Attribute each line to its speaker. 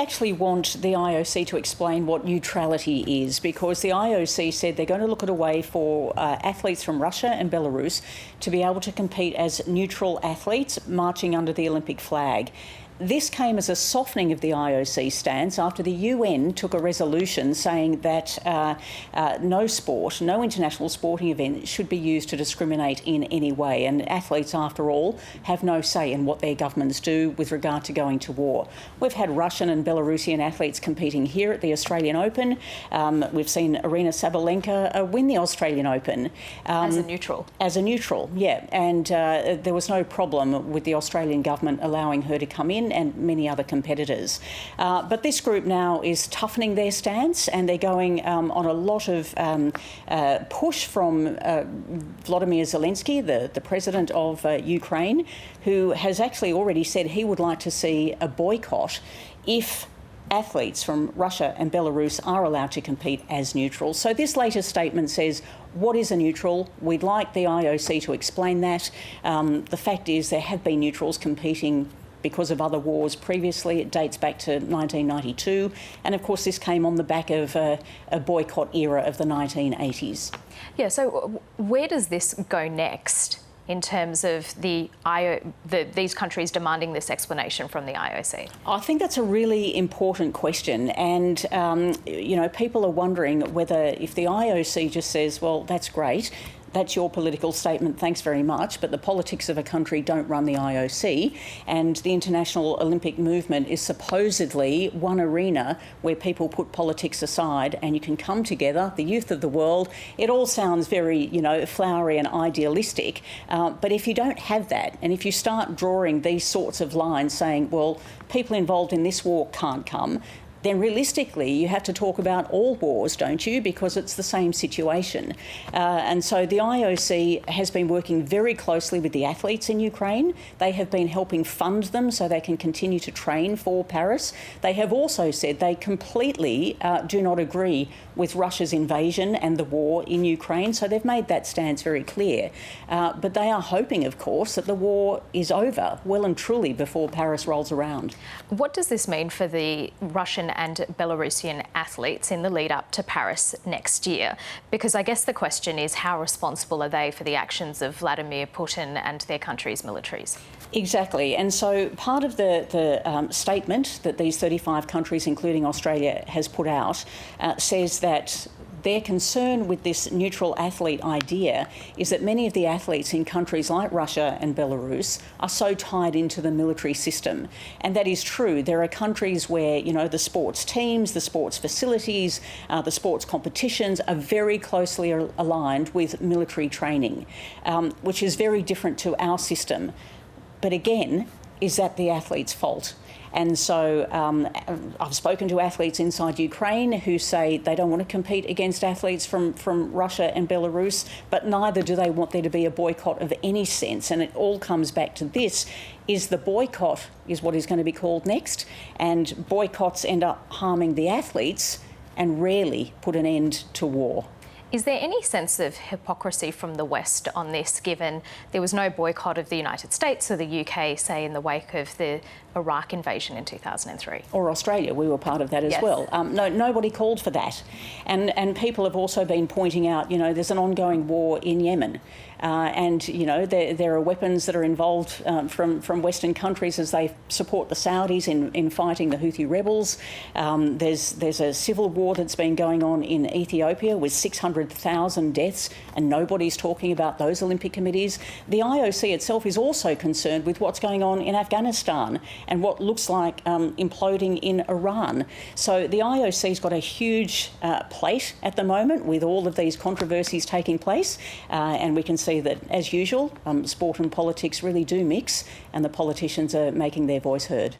Speaker 1: actually want the IOC to explain what neutrality is, because the IOC said they're going to look at a way for athletes from Russia and Belarus to be able to compete as neutral athletes marching under the Olympic flag. This came as a softening of the IOC stance after the UN took a resolution saying that no international sporting event should be used to discriminate in any way. And athletes, after all, have no say in what their governments do with regard to going to war. We've had Russian and Belarusian athletes competing here at the Australian Open. We've seen Aryna Sabalenka win the Australian Open.
Speaker 2: As a neutral.
Speaker 1: As a neutral, yeah. And there was no problem with the Australian government allowing her to come in, and many other competitors. But this group now is toughening their stance, and they're going on a lot of push from Vlodymyr Zelenskiy, the president of Ukraine, who has actually already said he would like to see a boycott if athletes from Russia and Belarus are allowed to compete as neutral. So this latest statement says, what is a neutral? We'd like the IOC to explain that. The fact is there have been neutrals competing because of other wars previously. It dates back to 1992. And of course, this came on the back of a boycott era of the 1980s.
Speaker 2: Yeah, so where does this go next in terms of these countries demanding this explanation from the IOC?
Speaker 1: I think that's a really important question. And, you know, people are wondering whether if the IOC just says, well, that's great, that's your political statement, thanks very much, but the politics of a country don't run the IOC, and the International Olympic Movement is supposedly one arena where people put politics aside and you can come together, the youth of the world. It all sounds very, you know, flowery and idealistic, but if you don't have that, and if you start drawing these sorts of lines saying, well, people involved in this war can't come, then realistically you have to talk about all wars, don't you? Because it's the same situation. And so the IOC has been working very closely with the athletes in Ukraine. They have been helping fund them so they can continue to train for Paris. They have also said they completely do not agree with Russia's invasion and the war in Ukraine. So they've made that stance very clear. But they are hoping, of course, that the war is over well and truly before Paris rolls around.
Speaker 2: What does this mean for the Russian and Belarusian athletes in the lead up to Paris next year? Because I guess the question is, how responsible are they for the actions of Vladimir Putin and their country's militaries?
Speaker 1: Exactly. And so part of the statement that these 35 countries, including Australia, has put out says that their concern with this neutral athlete idea is that many of the athletes in countries like Russia and Belarus are so tied into the military system. And that is true. There are countries where, you know, the sports teams, the sports facilities, the sports competitions are very closely aligned with military training, which is very different to our system. But again, is that the athlete's fault? And so I've spoken to athletes inside Ukraine who say they don't want to compete against athletes from Russia and Belarus, but neither do they want there to be a boycott of any sense. And it all comes back to this, is the boycott is what is going to be called next. And boycotts end up harming the athletes and rarely put an end to war.
Speaker 2: Is there any sense of hypocrisy from the West on this, given there was no boycott of the United States or the UK, say, in the wake of the Iraq invasion in 2003? Or
Speaker 1: Australia, we were part of that as well. No, nobody called for that. And people have also been pointing out, you know, there's an ongoing war in Yemen. And, you know, there are weapons that are involved from Western countries as they support the Saudis in fighting the Houthi rebels. There's a civil war that's been going on in Ethiopia with 600,000 deaths, and nobody's talking about those Olympic committees. The IOC itself is also concerned with what's going on in Afghanistan and what looks like imploding in Iran. So the IOC's got a huge plate at the moment with all of these controversies taking place, and we can see that, as usual, sport and politics really do mix, and the politicians are making their voice heard.